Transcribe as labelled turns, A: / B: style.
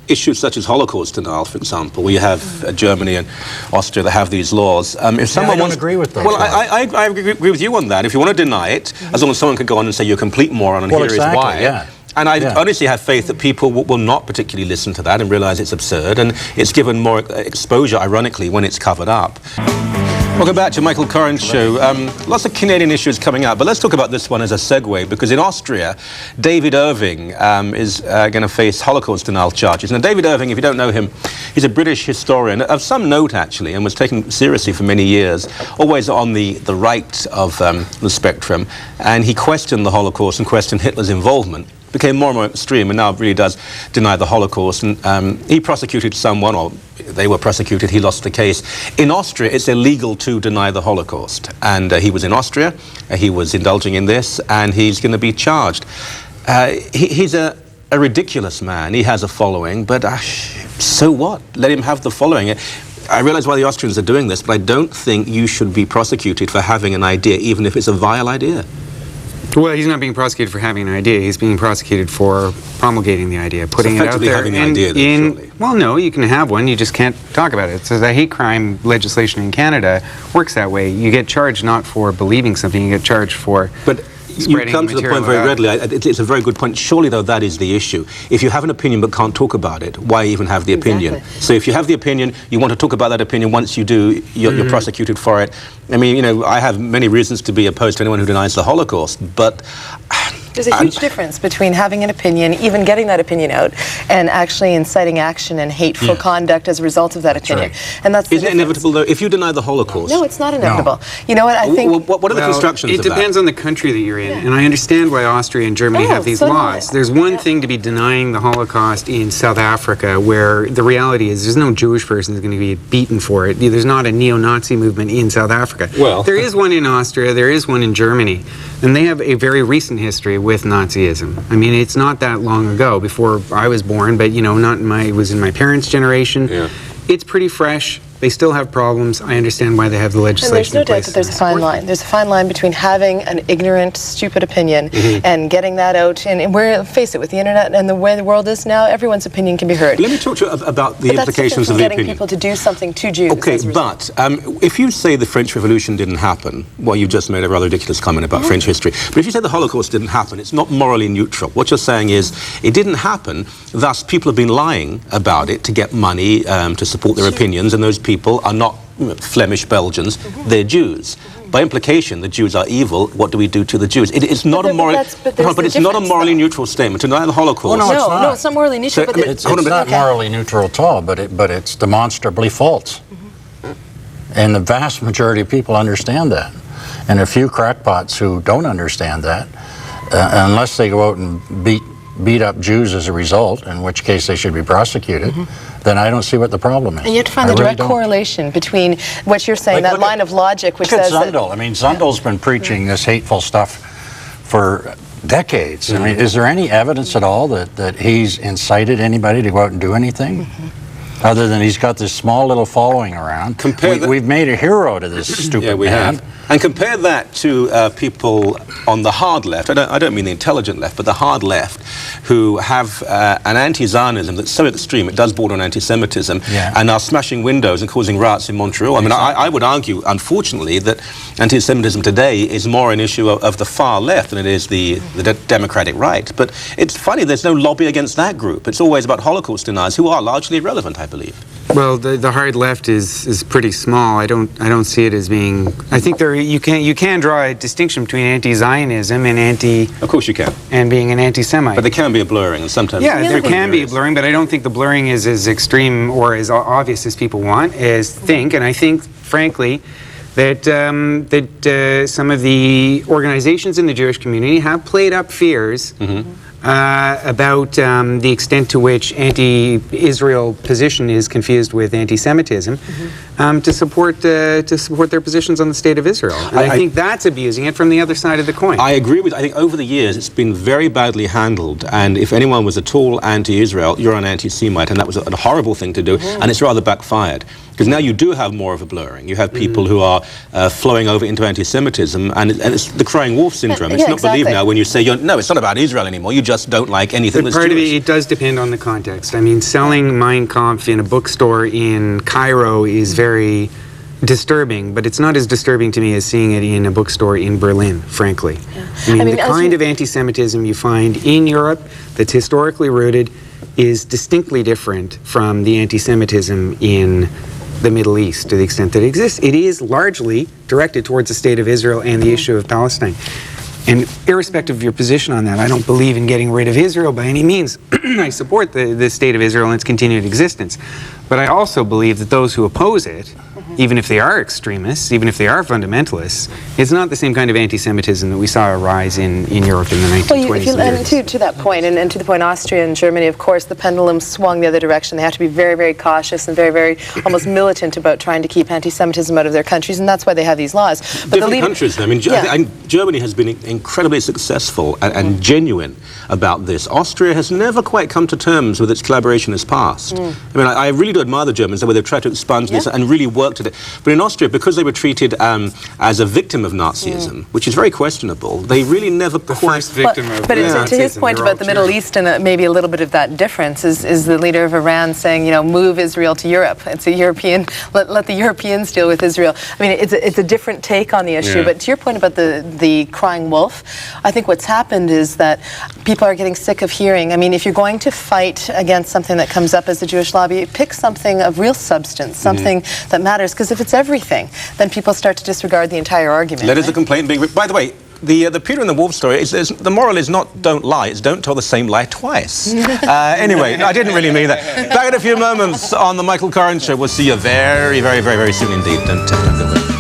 A: Issues such as Holocaust denial, for example, where you have Germany and Austria that have these laws. If someone
B: I don't agree with those.
A: Well, I agree with you on that. If you want to deny it, as long as someone could go on and say you're a complete moron and here is why.
B: Yeah.
A: And I honestly have faith that people will not particularly listen to that and realize it's absurd, and it's given more exposure, ironically, when it's covered up. Welcome back to Michael Coren's show. Lots of Canadian issues coming up, but let's talk about this one as a segue, because in Austria, David Irving is going to face Holocaust denial charges. Now, David Irving, if you don't know him, he's a British historian of some note, actually, and was taken seriously for many years, always on the right of the spectrum, and he questioned the Holocaust and questioned Hitler's involvement. Became more and more extreme, and now really does deny the Holocaust. And he prosecuted someone, or they were prosecuted, he lost the case. In Austria, it's illegal to deny the Holocaust. And he was in Austria, he was indulging in this, and he's going to be charged. He's a ridiculous man. He has a following, but so what? Let him have the following. I realize why the Austrians are doing this, but I don't think you should be prosecuted for having an idea, even if it's a vile idea.
C: Well, he's not being prosecuted for having an idea. He's being prosecuted for promulgating the idea, putting it out there.
A: Having an idea, then,
C: well, no, you can have one. You just can't talk about it. So the hate crime legislation in Canada works that way. You get charged not for believing something. You get charged for.
A: But you come to the point very readily. It's a very good point. Surely, though, that is the issue. If you have an opinion but can't talk about it, why even have the opinion?
D: Exactly.
A: So if you have the opinion, you want to talk about that opinion. Once you do, you're prosecuted for it. I mean, you know, I have many reasons to be opposed to anyone who denies the Holocaust, but
D: there's a huge difference between having an opinion, even getting that opinion out, and actually inciting action and hateful conduct as a result of that opinion.
B: Right.
D: And that's
A: isn't it inevitable, though? If you deny the Holocaust,
D: no, it's not inevitable. You know what I think?
A: What are the constructions
C: it
A: of that?
C: depends on the country that you're in, and I understand why Austria and Germany have these laws. There's one thing to be denying the Holocaust in South Africa, where the reality is there's no Jewish person who's going to be beaten for it. There's not a neo-Nazi movement in South Africa.
A: Well,
C: there is one in Austria, there is one in Germany, and they have a very recent history with Nazism. I mean, it's not that long ago, before I was born, but you know, it was in my parents' generation. Yeah. It's pretty fresh. They still have problems. I understand why they have the legislation in place.
D: And there's no doubt that there's a fine line. There's a fine line between having an ignorant, stupid opinion and getting that out. And face it, with the internet and the way the world is now, everyone's opinion can be heard.
A: Let me talk to you about the implications of the opinion.
D: Getting people to do something to Jews.
A: Okay, but if you say the French Revolution didn't happen, well, you just made a rather ridiculous comment about French history. But if you say the Holocaust didn't happen, it's not morally neutral. What you're saying is it didn't happen, thus people have been lying about it to get money to support their opinions, and those people are not Flemish Belgians, they're Jews. By implication, the Jews are evil. What do we do to the Jews? It's not a morally, but it's not a morally neutral statement. To deny the Holocaust.
D: No, it's not morally neutral.
B: So, it's not morally neutral at all, but it's demonstrably false. And the vast majority of people understand that. And a few crackpots who don't understand that, unless they go out and beat up Jews as a result, in which case they should be prosecuted, then I don't see what the problem is.
D: And you have to find the direct correlation between what you're saying, that line of logic which says that...
B: Zundel. I mean, Zundel's been preaching this hateful stuff for decades. I mean, is there any evidence at all that he's incited anybody to go out and do anything? Other than he's got this small little following around. We've made a hero to this stupid
A: we
B: man.
A: have. And compare that to people on the hard left, I don't mean the intelligent left, but the hard left, who have an anti-Zionism that's so extreme, it does border on anti-Semitism, and are smashing windows and causing riots in Montreal. I mean, I would argue, unfortunately, that anti-Semitism today is more an issue of the far left than it is the democratic right. But it's funny, there's no lobby against that group. It's always about Holocaust deniers, who are largely irrelevant, I believe.
C: Well, the hard left is pretty small. I don't see it as being. I think you can draw a distinction between anti-Zionism and
A: Of course you can.
C: And being an anti-Semite.
A: But there can be a blurring, and sometimes.
C: Yeah, there can be a blurring, but I don't think the blurring is as extreme or as obvious as people think. And I think, frankly, that some of the organizations in the Jewish community have played up fears. About the extent to which anti-Israel position is confused with anti-Semitism. to support their positions on the State of Israel. And I think that's abusing it from the other side of the coin.
A: I agree with. I think over the years it's been very badly handled. And if anyone was at all anti-Israel, you're an anti-Semite, and that was a horrible thing to do. And it's rather backfired. Because now you do have more of a blurring. You have people who are flowing over into anti-Semitism, and it's the crying wolf syndrome. It's not believed now when you say, no, it's not about Israel anymore. You just don't like anything that's Jewish.
C: Part of it does depend on the context. I mean, selling Mein Kampf in a bookstore in Cairo is very disturbing, but it's not as disturbing to me as seeing it in a bookstore in Berlin, frankly. Yeah. I mean, the kind of anti-Semitism you find in Europe that's historically rooted is distinctly different from the anti-Semitism in the Middle East, to the extent that it exists. It is largely directed towards the State of Israel and the issue of Palestine. And irrespective of your position on that, I don't believe in getting rid of Israel by any means. I support the State of Israel and its continued existence. But I also believe that those who oppose it, even if they are extremists, even if they are fundamentalists, it's not the same kind of anti-Semitism that we saw arise in Europe in the 1920s.
D: And to that point, and to the point, Austria and Germany, of course, the pendulum swung the other direction. They have to be very, very cautious and very, very almost militant about trying to keep anti-Semitism out of their countries, and that's why they have these laws. But
A: different countries, I mean, Germany has been incredibly successful and genuine about this. Austria has never quite come to terms with its collaborationist past. I mean, I really do admire the Germans, the way they've tried to expand this and really worked at it. But in Austria, because they were treated as a victim of Nazism, which is very questionable, they really never quite...
D: But to his point about the Middle East and maybe a little bit of that difference is the leader of Iran saying, move Israel to Europe. It's a European, let the Europeans deal with Israel. I mean, it's a different take on the issue. But to your point about the crying wolf, I think what's happened is that people are getting sick of hearing. I mean, if you're going to fight against something that comes up as the Jewish lobby, pick something of real substance, something that matters. Because if it's everything, then people start to disregard the entire argument.
A: That is the complaint being... By the way, the Peter and the Wolf story, the moral is not don't lie, it's don't tell the same lie twice. Anyway, I didn't really mean that. Back in a few moments on the Michael Coren Show. We'll see you very, very, very, very soon indeed. Don't go away.